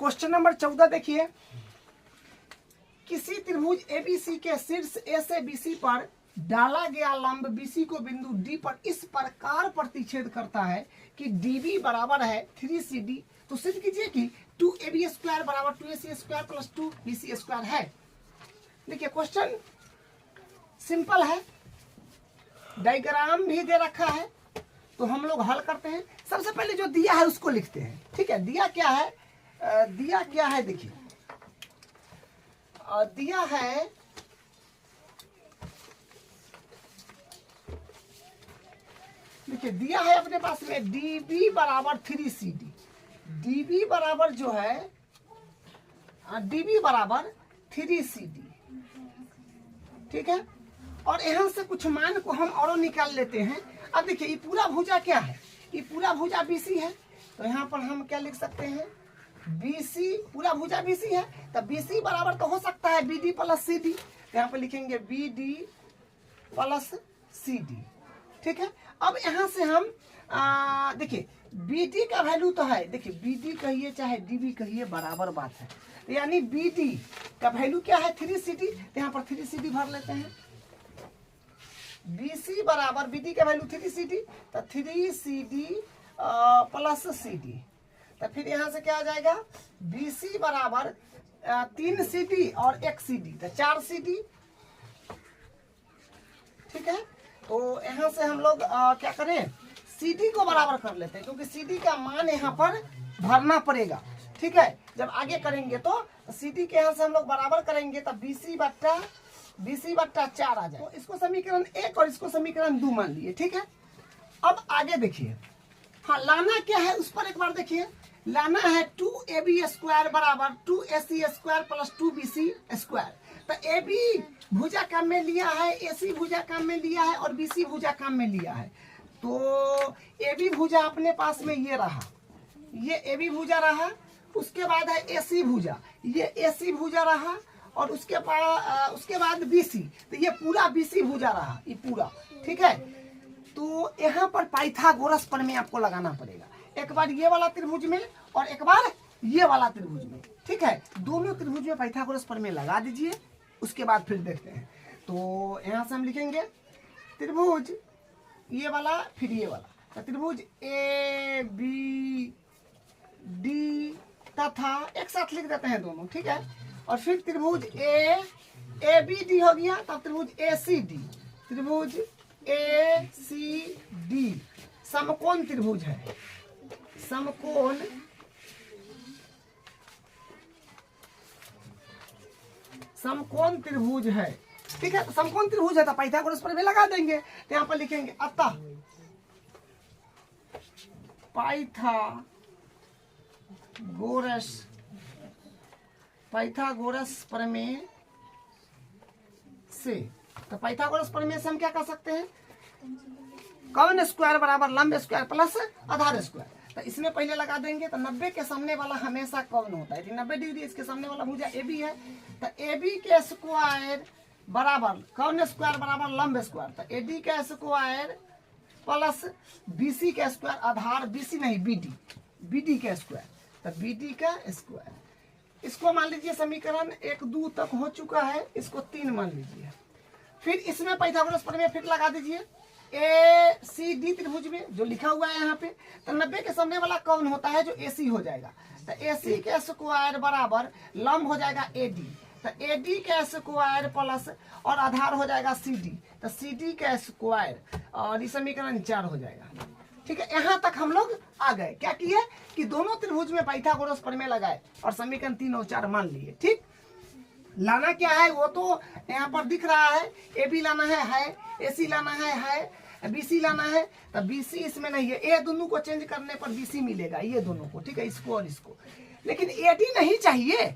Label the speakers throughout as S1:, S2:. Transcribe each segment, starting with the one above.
S1: Question number 14 देखिए, किसी त्रिभुज एबीसी के शीर्ष ए से बीसी पर डाला गया लंब बीसी को बिंदु डी पर इस प्रकार प्रतिच्छेद करता है कि डीबी बराबर है 3CD। तो सिद्ध कीजिए कि 2AB स्क्वायर बराबर 2AC square plus 2BC square है। देखिए क्वेश्चन सिंपल है, डायग्राम भी दे रखा है, तो हम लोग हल करते हैं। सबसे पहले जो दिया है उसको लिखते हैं, ठीक है। दिया क्या है, दिया क्या है देखिए, दिया है देखिए दिया है अपने पास में dB बराबर 3CD। dB बराबर जो है dB बराबर 3CD, ठीक है। और यहाँ से कुछ मान को हम और निकाल लेते हैं। अब देखिए ये पूरा भुजा क्या है, ये पूरा भुजा BC है, तो यहाँ पर हम क्या लिख सकते हैं, BC, पूरा भुजा BC है, तो BC बराबर तो हो सकता है BD प्लस CD, तो यहाँ पर लिखेंगे BD प्लस CD, ठीक है। अब यहाँ से हम देखिए BD का वैल्यू तो है, देखिए BD कहिए चाहे DB कहिए बराबर बात है, तो यानी BD का वैल्यू क्या है 3CD, तो यहाँ पर 3CD भर लेते हैं। BC बराबर BD का वैल्यू 3CD, तो 3CD प्लस CD, तो फिर यहाँ से क्या आ जाएगा, BC बराबर 3CD और 1CD, तो 4CD, ठीक है। तो यहाँ से हम लोग क्या करें, CD को बराबर कर लेते हैं, क्योंकि CD का मान यहाँ पर भरना पड़ेगा, ठीक है। जब आगे करेंगे तो CD के यहाँ से हम लोग बराबर करेंगे, तब BC बट्टा 4 आ जाए। तो इसको समीकरण 1 और इसको समीकरण 2 मान लिए, ठीक है। अब आगे देखिए, हाँ लाना क्या है उस पर एक बार देखिए, लाना है 2AB स्क्वायर बराबर 2AC square plus 2BC square. तो AB भुजा काम में लिया है, AC भुजा काम में लिया है और BC भुजा काम में लिया है। तो AB भुजा अपने पास में ये रहा, ये AB भुजा रहा, उसके बाद है AC भुजा, ये AC भुजा रहा, और उसके बाद BC, तो ये पूरा BC भुजा रहा, ये पूरा, ठीक है। तो यहाँ पर पाइथागोरस प्रमेय आपको लगाना पड़ेगा, एक बार ये वाला त्रिभुज में और एक बार ये वाला त्रिभुज में, ठीक है। दोनों त्रिभुज में पाइथागोरस प्रमेय लगा दीजिए, उसके बाद फिर देखते हैं। तो यहाँ से हम लिखेंगे त्रिभुज ये वाला फिर ये वाला, तो त्रिभुज ABD तथा एक साथ लिख देते हैं दोनों, ठीक है। और फिर त्रिभुज ABD हो गया, तब त्रिभुज ACD, त्रिभुज ACD समकोण त्रिभुज है, समकोण त्रिभुज है, ठीक है। तो समकोण त्रिभुज है तो पाइथागोरस प्रमेय लगा देंगे, तो यहाँ पर लिखेंगे अतः पाइथागोरस प्रमेय से, तो पाइथागोरस प्रमेय से हम क्या कर सकते हैं, कर्ण स्क्वायर बराबर लंब स्क्वायर प्लस आधार स्क्वायर। तो इसमें पहले लगा देंगे, तो 90 के सामने वाला हमेशा कर्ण होता है, 90 डिग्री इसके सामने वाला भुजा AB है, तो AB के स्क्वायर बराबर कर्ण स्क्वायर बराबर लंब स्क्वायर, तो AD का स्क्वायर प्लस BC का स्क्वायर, आधार BC नहीं BD का स्क्वायर, तो BD का स्क्वायर। इसको मान लीजिए समीकरण 1 2 तक हो चुका है, इसको 3 मान लीजिए। फिर इसमें पाइथागोरस प्रमेय फिर लगा दीजिए ACD त्रिभुज में जो लिखा हुआ है यहाँ पे, तो 90 के सामने वाला कौन होता है जो AC हो जाएगा, तो AC के स्क्वायर बराबर लंब हो जाएगा AD, तो AD का स्क्वायर प्लस और आधार हो जाएगा CD, तो CD का स्क्वायर, और ये समीकरण 4 हो जाएगा, ठीक है। यहाँ तक हम लोग आ गए, क्या किए कि दोनों त्रिभुज में पाइथागोरस प्रमेय लगाए और समीकरण 3 और 4 मान लिए, ठीक। लाना क्या है वो तो यहाँ पर दिख रहा है, AB लाना है, AC लाना है, BC लाना है, तो BC इसमें नहीं है, ये दोनों को चेंज करने पर BC मिलेगा, ये दोनों को, ठीक है, इसको और इसको। लेकिन AD नहीं चाहिए,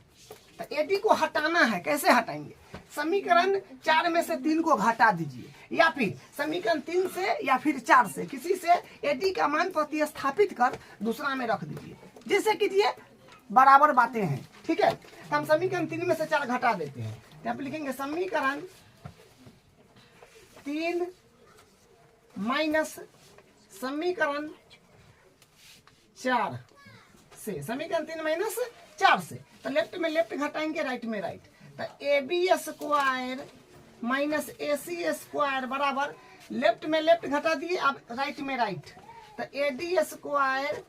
S1: तो AD को हटाना है, कैसे हटाएंगे, समीकरण 4 में से 3 को घटा दीजिए, या फिर समीकरण 3 से या फिर 4 से किसी से AD का मान प्रतिस्थापित कर दूसरा में रख दीजिए, जैसे कीजिए बराबर बातें हैं, ठीक है। तो हम समीकरण 3 में से 4 घटा देते हैं, यहाँ पे लिखेंगे समीकरण 3 माइनस समीकरण 4 से, समीकरण 3 माइनस 4 से, तो लेफ्ट में लेफ्ट घटाएंगे, राइट में राइट, तो AB square minus AC square बराबर लेफ्ट में लेफ्ट घटा दिए, अब राइट में राइट, तो AD square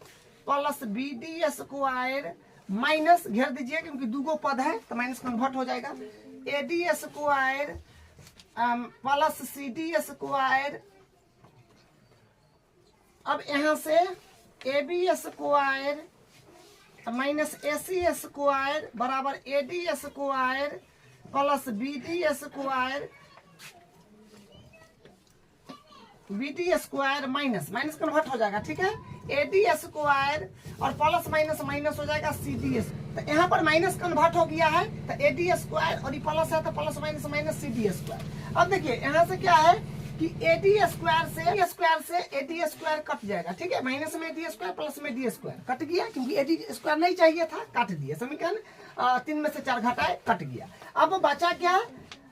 S1: plus BD square minus घेर दीजिए क्योंकि दूगो पद है तो माइनस कन्वर्ट हो जाएगा, AD square plus CD square, अब यहाँ से AB square minus AC square बराबर AD square plus BD square, BD square minus minus convert हो जाएगा, ठीक है, AD स्क्वायर और प्लस माइनस माइनस हो जाएगा CD, तो यहाँ पर माइनस कन्वर्ट हो गया है तो AD स्क्वायर और ये प्लस है तो plus minus minus CD square. अब देखिए यहाँ से क्या है कि AD स्क्वायर से AD स्क्वायर कट जाएगा, ठीक है, माइनस में AD स्क्वायर प्लस में D स्क्वायर कट गया क्योंकि AD स्क्वायर नहीं चाहिए था, काट दिया, समीकरण 3 में से 4 घटाए कट गया। अब बचा क्या,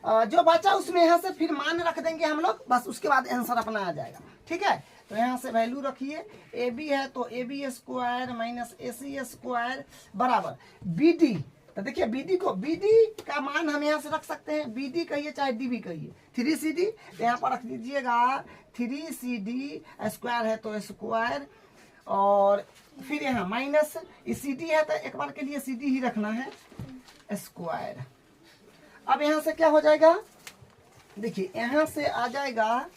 S1: जो बचा उसमें यहाँ से फिर मान रख देंगे हम लोग, बस उसके बाद आंसर अपना आ जाएगा, ठीक है। तो यहाँ से वैल्यू रखिए, AB है तो AB square minus AC square बराबर BD, तो देखिए BD का मान हम यहाँ से रख सकते हैं, BD कहिए चाहे DB कहिए, 3CD, तो यहाँ पर रख दीजिएगा 3CD स्क्वायर है तो स्क्वायर, और फिर यहाँ माइनस CD है तो एक बार के लिए CD ही रखना है स्क्वायर। अब यहाँ से क्या हो जाएगा, देखिए यहाँ से आ जाएगा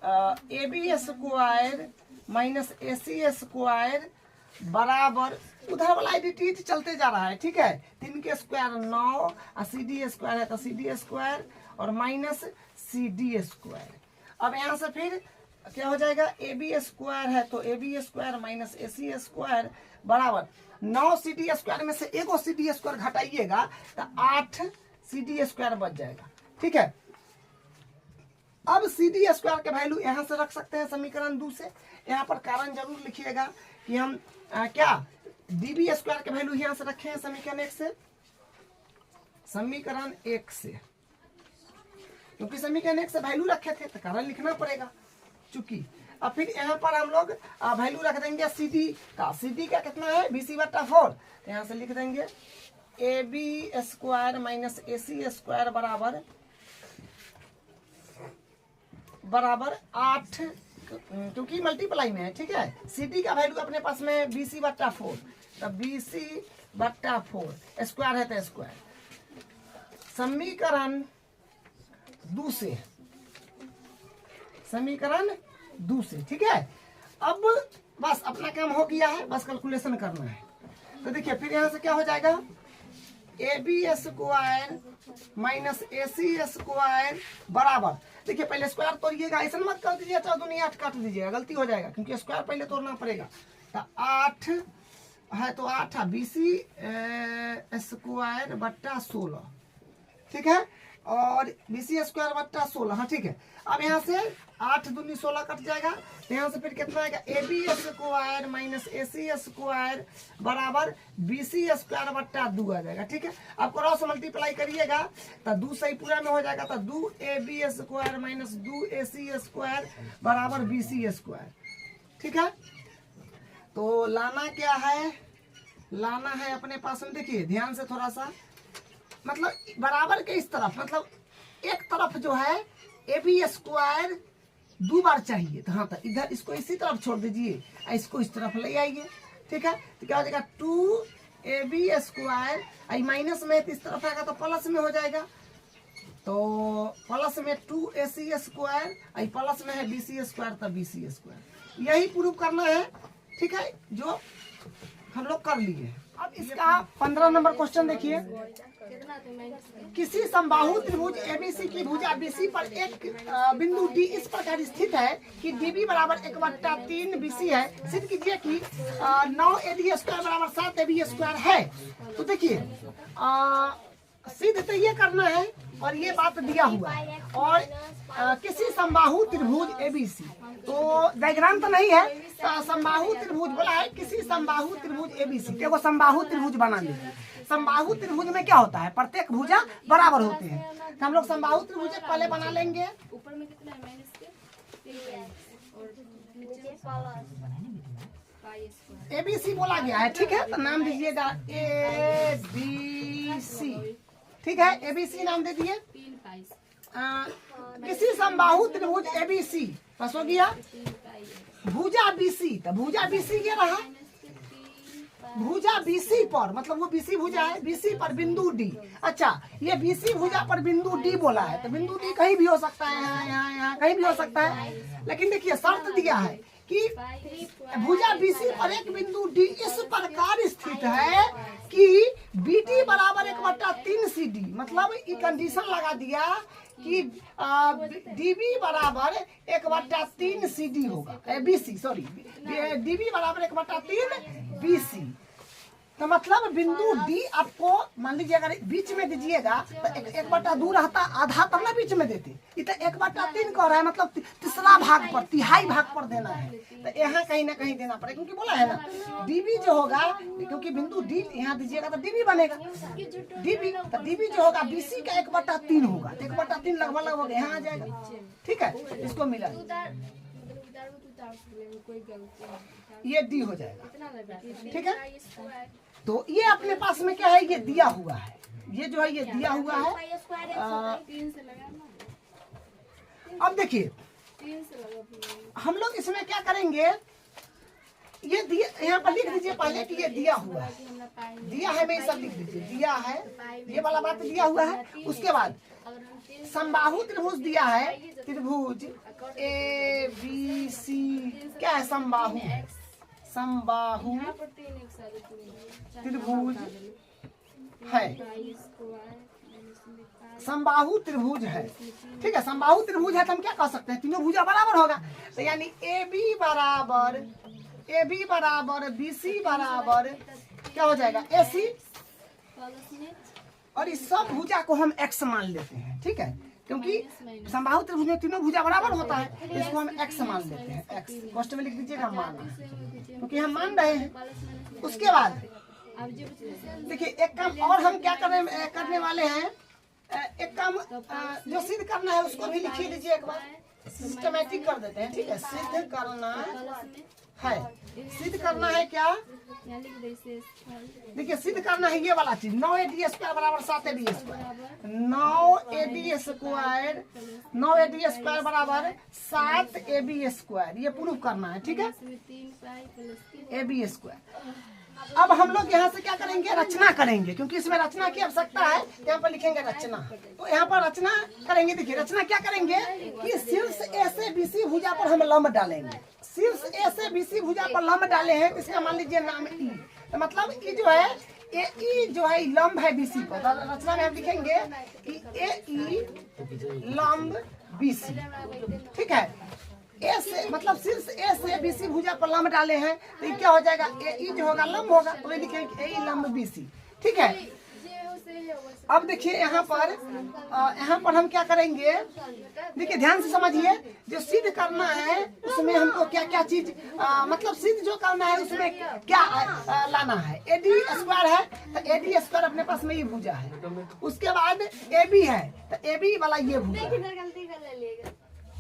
S1: AB square minus AC square बराबर, उधर वाला आइडेंटिटी चलते जा रहा है, ठीक है, 3 के स्क्वायर 9 और CD स्क्वायर है तो CD स्क्वायर और माइनस CD स्क्वायर। अब यहाँ से फिर क्या हो जाएगा, AB स्क्वायर है तो AB square minus AC square बराबर 9 CD स्क्वायर में से एगो CD स्क्वायर घटाइएगा तो 8 CD स्क्वायर बच जाएगा, ठीक है। अब CD स्क्वायर के वैल्यू यहाँ से रख सकते हैं समीकरण 2 से, यहाँ पर कारण जरूर लिखिएगा कि हम क्या DB स्क्वायर के वैल्यू यहाँ से रखे हैं समीकरण 1 से, समीकरण 1 से, क्योंकि समीकरण 1 से वैल्यू रखे थे तो कारण लिखना पड़ेगा चूंकि। अब फिर यहाँ पर हम लोग वैल्यू रख देंगे CD का कितना है BC/4, तो यहाँ से लिख देंगे AB square minus AC square बराबर 8, क्योंकि मल्टीप्लाई में है, ठीक है। CD का वैल्यू अपने पास में BC/4, तो BC/4 स्क्वायर है तो स्क्वायर, समीकरण 2 से, ठीक है। अब बस अपना काम हो गया है, बस कैलकुलेशन करना है। तो देखिए फिर यहाँ से क्या हो जाएगा, AB square minus AC square बराबर, देखिए पहले स्क्वायर तोड़िएगा, ऐसा मत कर दीजिए 4 दूनी 8 काट दीजिएगा, गलती हो जाएगा क्योंकि स्क्वायर पहले तोड़ना पड़ेगा। तो 8 है तो 8 BC स्क्वायर बट्टा 16, ठीक है, और BC स्क्वायर बट्टा 16, हाँ ठीक है। अब यहाँ से 8 दूनी 16 कट जाएगा, तो यहाँ से फिर कितना आएगा, AB square minus AC square बराबर BC स्क्वायर बट्टा 2 आ जाएगा, ठीक है। अब क्रॉस मल्टीप्लाई करिएगा तो 2 सही पूरा में हो जाएगा, तो 2AB square minus 2AC square बराबर BC स्क्वायर, ठीक है। तो लाना क्या है, लाना है अपने पास में, देखिए ध्यान से थोड़ा सा, मतलब बराबर के इस तरफ, मतलब एक तरफ जो है AB स्क्वायर 2 बार चाहिए, तो हाँ तो इधर इसको इसी तरफ छोड़ दीजिए, इसको इस तरफ ले आइए, ठीक है। तो क्या हो जाएगा 2AB स्क्वायर, आई माइनस में इस तरफ आएगा तो प्लस में हो जाएगा, तो प्लस में 2AC स्क्वायर, आई प्लस में है BC स्क्वायर तो BC स्क्वायर, यही प्रूव करना है, ठीक है, जो हम लोग कर लिए। अब इसका 15 नंबर क्वेश्चन देखिए, किसी समबाहु त्रिभुज ABC की भुजा BC पर एक बिंदु D इस प्रकार स्थित है कि DB बराबर 1/3 BC है, सिद्ध कीजिए कि 9AD स्क्वायर बराबर 7AB स्क्वायर है। तो देखिए सिद्ध तो ये करना है और ये बात दिया हुआ है, और किसी समबाहु त्रिभुज ABC, तो डायग्राम तो नहीं है, समबाहु त्रिभुज बोला है, किसी समबाहु त्रिभुज ABC, देखो समबाहु त्रिभुज बना लीजिए। समबाहु त्रिभुज में क्या होता है, प्रत्येक भुजा बराबर होते हैं, तो हम लोग समबाहु त्रिभुज पहले बना लेंगे। ऊपर में कितना है, ABC बोला गया है, ठीक है। तो नाम दीजिएगा ABC, ठीक है। ABC नाम दे दिए। किसी समबाहु त्रिभुज ABC बस हो गया। भुजा BC, तो भुजा BC ये रहा। भुजा BC पर, मतलब वो BC भुजा है, BC पर बिंदु D। अच्छा, ये BC भुजा पर बिंदु D बोला है, तो बिंदु D कहीं भी हो सकता है, यहाँ कहीं भी हो सकता है। लेकिन देखिए शर्त दिया है कि भुजा BC पर एक बिंदु D इस प्रकार स्थित है कि BD बराबर 1/3 CD। मतलब ये कंडीशन लगा दिया कि DB बराबर 1/3 CD होगा, BC सॉरी, DB बराबर 1/3 BC। तो मतलब बिंदु D आपको मान लीजिए अगर बीच में दीजिएगा तो 1/2 रहता, आधा तब ना बीच में देते। ये तो 1/3 कह रहा है, मतलब तीसरा भाग पर, तिहाई भाग पर देना है। तो यहाँ कहीं ना कहीं देना पड़ेगा, क्योंकि बोला है ना DB जो होगा, क्योंकि बिंदु D यहाँ दीजिएगा तो DB बनेगा। DB तो DB जो होगा BC का 1/3 होगा, 1/3 लगभग यहाँ आ जाएगा, ठीक है। इसको मिला ये D हो जाएगा, ठीक है। तो ये अपने पास में क्या है, ये दिया हुआ है, ये जो है ये दिया हुआ है। अब देखिए हम लोग इसमें क्या करेंगे, ये दिया यहाँ पर लिख दीजिए पहले कि ये दिया हुआ है, दिया है में सब लिख दीजिए, दिया है, ये वाला बात दिया हुआ है। उसके बाद समबाहु त्रिभुज दिया है, त्रिभुज ABC क्या है, समबाहु, समबाहु त्रिभुज है, समबाहु त्रिभुज है, ठीक है। समबाहु त्रिभुज है तो हम क्या कह सकते हैं, तीनों भुजा बराबर होगा। तो यानी AB बराबर BC बराबर क्या हो जाएगा, AC, और इस सब भुजा को हम X मान लेते हैं, ठीक है। क्योंकि समबाहु त्रिभुज में तीनों भुजा बराबर होता है, इसको हम X मान लेते हैं। X कॉस्ट में लिख दीजिएगा, माना, क्योंकि हम मान रहे हैं। उसके बाद देखिए एक काम और हम क्या करने वाले हैं, एक काम जो सिद्ध करना है उसको भी लिखिए लीजिए, एक बार सिस्टमैटिक कर देते हैं, ठीक है। सिद्ध करना है, सिद्ध करना है क्या, देखिए सिद्ध करना है ये वाला चीज, 9AD² बराबर 7AB², 9AD² बराबर 7AB², ये प्रूफ करना है, ठीक है, AB²। अब हम लोग यहाँ से क्या करेंगे, रचना करेंगे, क्योंकि इसमें रचना की आवश्यकता है। यहाँ पर लिखेंगे रचना, तो यहाँ पर रचना करेंगे। देखिए रचना क्या करेंगे कि शीर्ष A से BC भुजा पर हम लंब डालेंगे, शीर्ष A से BC भुजा पर लंब डाले हैं, इसका मान लीजिए नाम E। तो मतलब E जो है, AE जो है लंब है BC पर, तो रचना में हम लिखेंगे कि AE लंब BC, ठीक है। A से मतलब शीर्ष A से BC भुजा पर लंब डाले हैं, तो ये क्या हो जाएगा, AE जो होगा लंब होगा, तो ये लिखेंगे AE लंब BC, ठीक है। अब देखिए यहाँ पर हम क्या करेंगे, देखिए ध्यान से समझिए। जो सिद्ध करना है उसमें हमको क्या क्या चीज मतलब सिद्ध जो करना है उसमें क्या लाना है, AD² है, तो AD² अपने पास में ये भुजा है। उसके बाद AB है, तो AB वाला ये भुजा है,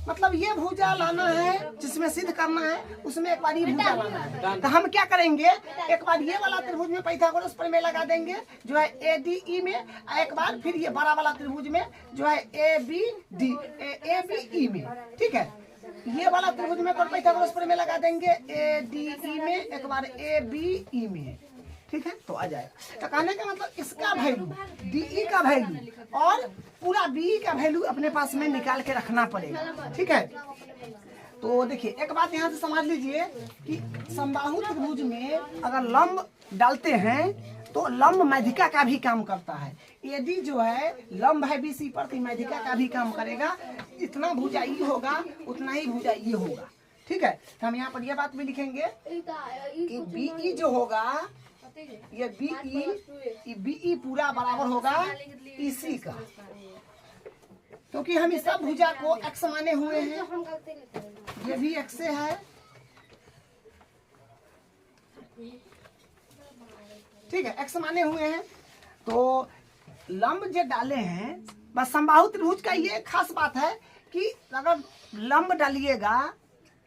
S1: मतलब ये भुजा लाना है जिसमें सिद्ध करना है, उसमें एक बार ये भुजा लाना है। तो हम क्या करेंगे, एक बार ये वाला त्रिभुज में पाइथागोरस प्रमेय लगा देंगे जो है ADE में, एक बार फिर ये बड़ा वाला त्रिभुज में जो है ABE में, ठीक है। ये वाला त्रिभुज में पाइथागोरस प्रमेय लगा देंगे ADE में, एक बार ABE में, ठीक है। तो आ जाएगा। तो कहने का मतलब इसका वैल्यू DE का वैल्यू और पूरा BE का वैल्यू अपने पास में निकाल के रखना पड़ेगा, ठीक है। तो देखिए एक बात यहाँ से समझ लीजिए कि समबाहु त्रिभुज में अगर लंब डालते हैं तो लंब माध्यिका का भी काम करता है। AD जो है लंब है BC पर, तो माध्यिका का भी काम करेगा। इतना भुजा E होगा उतना ही भुजा E होगा, ठीक है। तो हम यहाँ पर यह बात भी लिखेंगे कि BE जो होगा, ये BE पूरा बराबर होगा EC का, क्योंकि हम इस सब भुजा को X माने हुए हैं, ये भी X से है, ठीक है, X माने हुए हैं। तो लंब जो डाले हैं, बस समबाहु त्रिभुज का ये खास बात है कि अगर लंब डालिएगा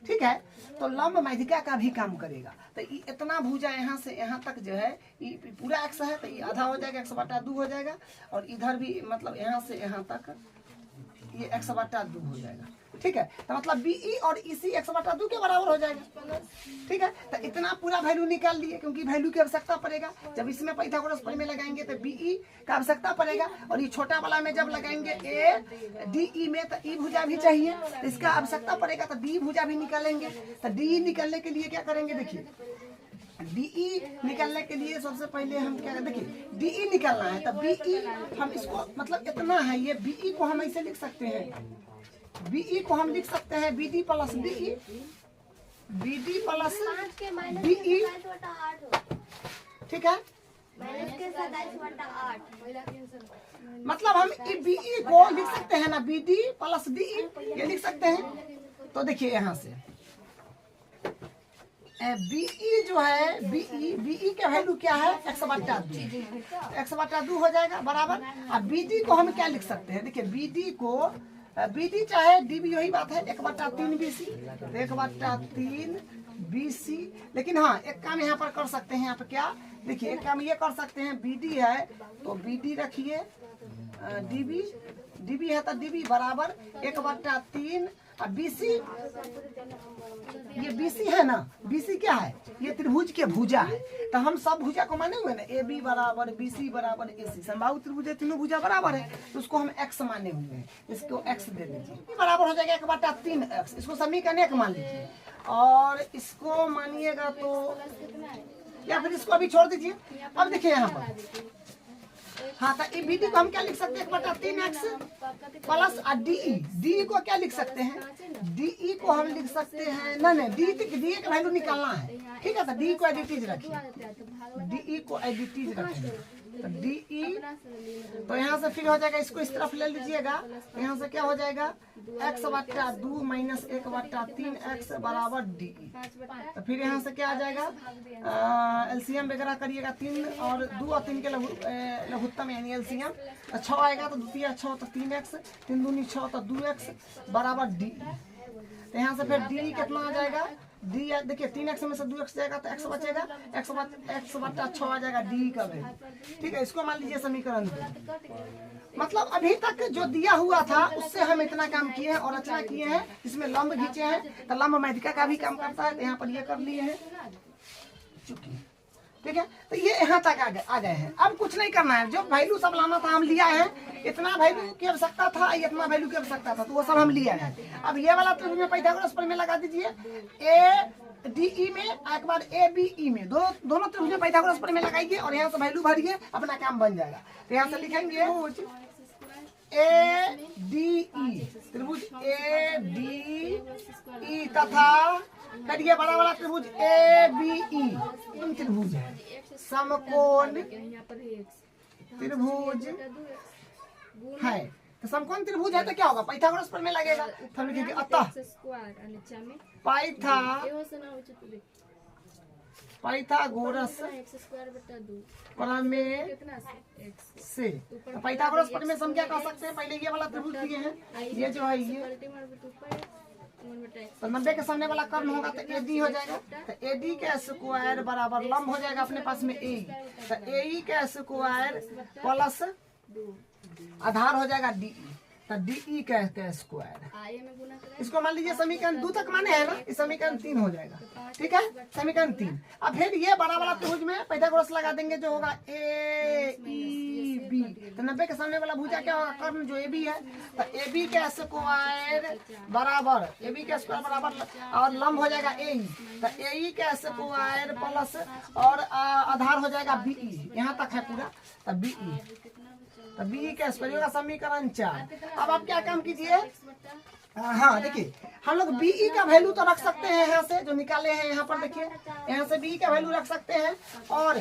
S1: ठीक है। तो लंब माध्यिका का भी काम करेगा। तो इतना भुजा यहाँ से यहाँ तक जो है ये पूरा एक्स है, तो ये आधा हो जाएगा, x/2 हो जाएगा। और इधर भी मतलब यहाँ से यहाँ तक ये x/2 हो जाएगा, ठीक है। तो मतलब BE और EC x/2 के बराबर हो जाएगा, ठीक है। तो इतना पूरा वैल्यू निकाल लिए, क्योंकि वैल्यू की आवश्यकता पड़ेगा। जब इसमें पाइथागोरस प्रमेय लगाएंगे तो BE का आवश्यकता पड़ेगा, और ये छोटा वाला में जब लगाएंगे ADE में तो E भुजा भी चाहिए, तो इसका आवश्यकता पड़ेगा। तो D भुजा भी निकालेंगे। तो DE निकालने के लिए क्या करेंगे, देखिए DE निकालने के लिए सबसे पहले हम क्या करें, देखिए DE निकालना है। तो BE हम इसको मतलब इतना है, ये BE को हम ऐसे लिख सकते हैं, BE को हम लिख सकते हैं BD plus DE, BD plus DE, ठीक है। मतलब हम BE को लिख सकते हैं ना, BD प्लस DE ये लिख सकते हैं। तो देखिए यहाँ से BE जो है BE का वैल्यू क्या है, x/2 हो जाएगा बराबर। अब BD को हम क्या लिख सकते हैं, देखिए BD चाहे DB यही बात है, 1/3 BC, 1/3 BC। लेकिन हाँ एक काम यहाँ पर कर सकते हैं, यहाँ पर क्या देखिए एक काम ये कर सकते हैं, BD है तो BD रखिए, DB है तो DB बराबर 1/3। अब BC, ये BC है ना, BC क्या है, ये त्रिभुज के भुजा है। तो हम सब भुजा को माने हुए ना, AB बराबर BC बराबर AC, समबाहु त्रिभुज तीनों भुजा बराबर है, तो उसको हम x माने हुए हैं। इसको x दे दीजिए, ये बराबर हो जाएगा 1/3x। इसको समीकरण 1 मान लीजिए, और इसको मानिएगा तो, या फिर इसको अभी छोड़ दीजिए। अब देखिए यहाँ पर हाँ, तो BD को हम क्या लिख सकते हैं, 1/3x प्लस DE को क्या लिख सकते हैं, DE को हम लिख सकते हैं नहीं DE का वैल्यू निकालना है, ठीक है। तो DE को एडिटीज रखिए, DE को एडिटीज रखिए। तो DE तो यहाँ से फिर हो जाएगा, इसको इस तरफ ले लीजिएगा, तो यहाँ से क्या हो जाएगा, x/2 माइनस 1/3x बराबर DE। तो फिर यहाँ से क्या आ जाएगा, LCM वगैरह करिएगा, 3 और 2 और 3 के लघुत्तम यानी LCM। तो 6 आएगा तो द्वितीय 6 तो 3x, 3 दूनी 6 तो 2x बराबर DE। तो यहाँ से फिर DE कितना आ जाएगा, D देखिए 3x में से 2x जाएगा तो x बचेगा, x/6 आ जाएगा DE का वैल्यू, ठीक है। इसको मान लीजिए समीकरण 2। मतलब अभी तक जो दिया हुआ था उससे हम इतना काम किए हैं और रचना किए हैं, इसमें लंब खींचे हैं। तो लंब माध्यिका का भी काम करता है, तो यहाँ पर ये कर लिए हैं, ठीक है। तो ये यहाँ तक आ गए हैं। अब कुछ नहीं करना है, जो वैल्यू सब लाना था हम लिया है, इतना वैल्यू की आवश्यकता था, इतना वैल्यू की आवश्यकता था, तो वो सब हम लिया है। अब ये वाला त्रिभुज में पाइथागोरस प्रमेय लगा दीजिए, ADE में एक बार ABE में, दोनों त्रिभुज में पाइथागोरस प्रमेय लगाइए और यहाँ से वैल्यू भरिए, अपना काम बन जाएगा। तो यहाँ से लिखेंगे ADE, त्रिभुज ADE तथा करिए बड़ा वाला त्रिभुज ABE, त्रिभुज है समकोण त्रिभुज है। तो समकोण त्रिभुज है तो क्या होगा, पाइथागोरस प्रमेय लगेगा। तो हम लिखेंगे अतः पाइथागोरस प्रमेय से, पाइथागोरस प्रमेय से हम क्या कह सकते हैं, पहले ये वाला त्रिभुज दिए हैं, ये जो है ये तो 90 के सामने वाला कर्ण होगा तो AD हो जाएगा। तो AD का स्क्वायर बराबर लंब हो जाएगा अपने पास में AE, तो AE का स्क्वायर प्लस आधार हो जाएगा DE, तो DE का स्क्वायर। इसको मान लीजिए समीकरण 2 तक माने है ना, इस समीकरण 3 हो जाएगा, ठीक है। समीकरण 3। अब फिर ये बड़ा वाला त्रिभुज में पाइथागोरस लगा देंगे, जो होगा AEB। तो 90 के सामने वाला भुजा क्या होगा, कर्ण जो AB है, तो AB का स्क्वायर बराबर और लंब हो जाएगा AE, तो AE का स्क्वायर प्लस और आधार हो जाएगा BE, यहाँ तक है पूरा, तो BE, तो BE का स्क्वायर होगा समीकरण 4। अब आप क्या काम कीजिए, हाँ देखिए हम लोग BE का वैल्यू तो रख सकते हैं, यहाँ से जो निकाले हैं यहाँ पर देखिए, यहाँ से BE का वैल्यू रख सकते हैं, और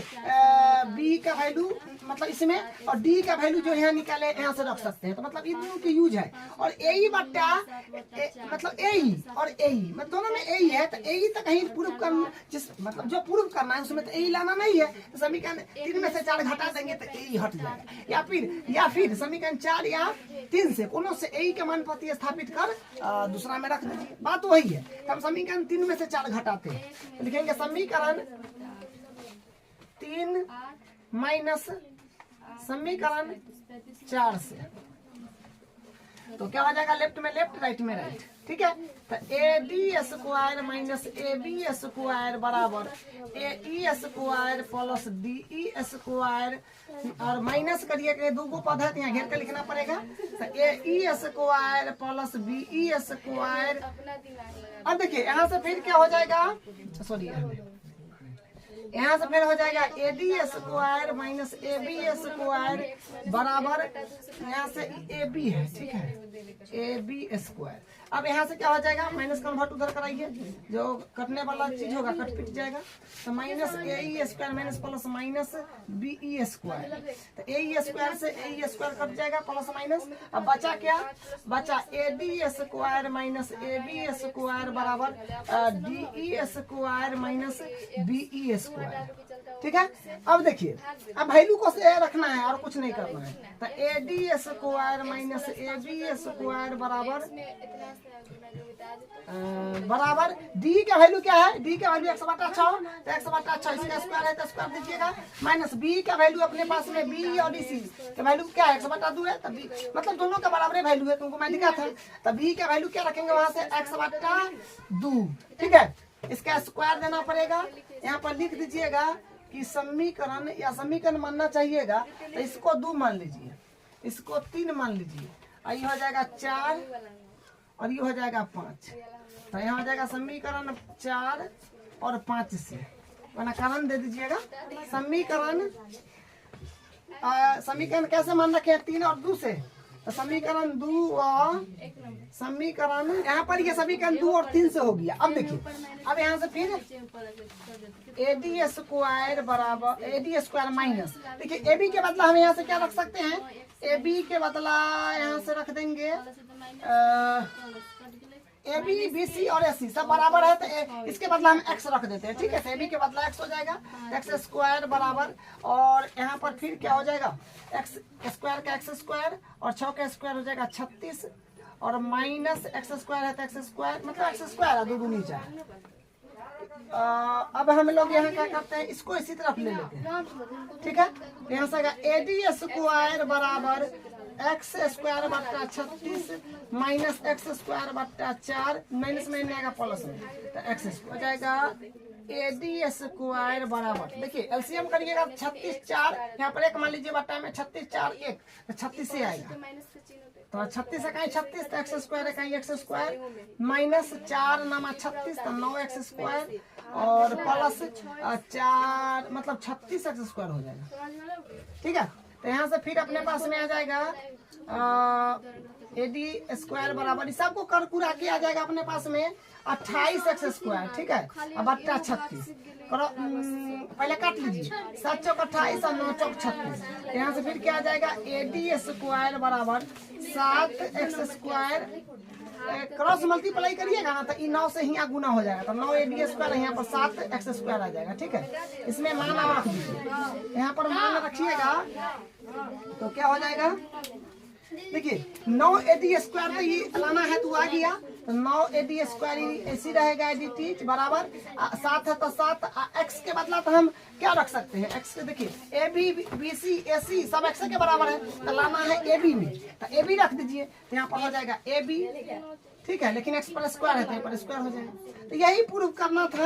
S1: BE का वैल्यू मतलब इसमें, और डी का वैल्यू जो यहाँ निकाले यहाँ से रख सकते हैं। तो मतलब ये दोनों की यूज है। और ए बट्टा मतलब ए और ए मतलब दोनों में ए है, तो ए तक कहीं प्रूफ करना, जिस मतलब जो प्रूफ करना है उसमें तो ए लाना नहीं है। तो समीकरण 3 में से 4 घटा देंगे तो ए हट जाएगा। या फिर समीकरण 4 या 3 से कोनो से ए के मान प्रतिस्थापित कर दूसरा में रख दीजिए, बात वही है। तो हम समीकरण 3 में से 4 घटाते हैं, तो लिखेंगे समीकरण 3 माइनस समीकरण 4 से, तो क्या हो जाएगा, लेफ्ट में लेफ्ट राइट में राइट, ठीक है। तो A D square minus A B square बराबर A E square plus D E square, और माइनस करिए दो गो पद है तो यहाँ घेर के लिखना पड़ेगा। तो A E square plus B E square. अब देखिए यहाँ से फिर क्या हो जाएगा, सॉरी यहाँ से फिर हो जाएगा A D square minus A B square बराबर, यहाँ से ए बी है, ठीक है, ए बी स्क्वायर। अब यहाँ से क्या हो जाएगा, माइनस कन्वर्ट उधर कराइए, जो कटने वाला चीज होगा कट पिट जाएगा। तो minus A E square minus plus minus B E square, तो ए ई स्क्वायर से ए ई स्क्वायर कट जाएगा प्लस माइनस। अब बचा क्या, बचा A D square minus A B square बराबर D E square minus B E square, ठीक है। अब देखिए, अब वैल्यू को से रखना है और कुछ नहीं करना है। तो A D square minus A B square बराबर डी का वैल्यू क्या है, डी का वैल्यू 1/6, तो 1/6 इसका स्क्वायर है तो स्क्वायर दीजिएगा, माइनस बी का वैल्यू अपने पास में बी और सी का वैल्यू क्या है 1/2 है, तब मतलब दोनों का बराबर वैल्यू है, तुमको मैं दिखा था। तो बी का वैल्यू क्या रखेंगे वहां से 1/2, ठीक है। इसका स्क्वायर देना पड़ेगा, यहाँ पर लिख दीजिएगा कि समीकरण या समीकरण मानना चाहिएगा, तो इसको 2 मान लीजिए, इसको 3 मान लीजिए, और ये हो जाएगा 4 और ये हो जाएगा 5। तो यहाँ हो जाएगा समीकरण 4 और 5 से, वरना कारण दे दीजिएगा। समीकरण कैसे मान रखे हैं, 3 और 2 से, तो समीकरण 2 और समीकरण यहाँ पर ये समीकरण 2 और 3 से हो गया। अब देखिए, अब यहाँ से फिर ए डी स्क्वायर बराबर ए डी स्क्वायर माइनस, देखिए ए बी के बदला हम यहाँ से क्या रख सकते हैं, ए बी के बदला यहाँ से रख देंगे ए बी बी सी और एस सी सब बराबर है, तो इसके बदला हम एक्स रख देते हैं, ठीक है। तो ए बी के बदला एक्स हो जाएगा, एक्स स्क्वायर बराबर, और यहाँ पर फिर क्या हो जाएगा, एक्स स्क्वायर का एक्स स्क्वायर और 6 का स्क्वायर हो जाएगा 36, और माइनस एक्स स्क्वायर है तो एक्स स्क्वायर मतलब एक्स स्क्वायर है 2 दूनी 4। अब हम लोग यहाँ क्या करते हैं, इसको इसी तरफ ले लेते हैं, ठीक है। यहाँ से ए डी स्क्वायर बराबर एक्स स्क्वायर बट्टा 36 माइनस एक्स स्क्वायर बट्टा 4, माइनस में आएगा प्लस में, तो एक्स हो जाएगा ए डी स्क्वायर बराबर, देखिए एलसीएम करिएगा 36 4, यहाँ पर 1 मान लीजिए बट्टा में 36 4 1, तो 36 से आएगा, तो 36 से कहीं 36, तो एक्स स्क्वायर है कहीं एक्स स्क्वायर, माइनस 4 नामा 36 तो 9 एक्स स्क्वायर, और प्लस 4 मतलब 36 एक्स स्क्वायर हो जाएगा, ठीक है। तो यहाँ से फिर अपने पास में आ जाएगा ए डी स्क्वायर बराबर, सबको कर कुरा के आ जाएगा अपने पास में 28 एक्स स्क्वायर, ठीक है। अब बट्टा 36 करो, पहले काट लीजिए, 7 चौक 28 और 9 चौक 36। यहाँ से फिर क्या आ जाएगा, ए डी स्क्वायर बराबर 7 एक्स स्क्वायर, क्रॉस मल्टीप्लाई करिएगा ना तो 9 से यहाँ गुना हो जाएगा, तो 9 ए डी स्क्वायर, यहाँ पर 7 एक्स स्क्वायर आ जाएगा, ठीक है। इसमें मान आप रख दीजिए, यहाँ पर मान रखिएगा तो क्या हो जाएगा, देखिए 9 ए डी स्क्वायर तो ये लाना है तो आ गया, तो 9 ए डी स्क्वायर ऐसी रहेगा ए डी टी बराबर 7 है तो 7, एक्स के बदला तो हम क्या रख सकते हैं, एक्स के देखिए ए बी बी सी ए सी सब एक्स के बराबर है, तो लाना है ए बी में, तो ए बी रख दीजिए, तो यहाँ पर हो जाएगा ए बी, ठीक है। लेकिन एक्स पर स्क्वायर है तो यहाँ पर स्क्वायर हो जाएगा, तो यही प्रूव करना था।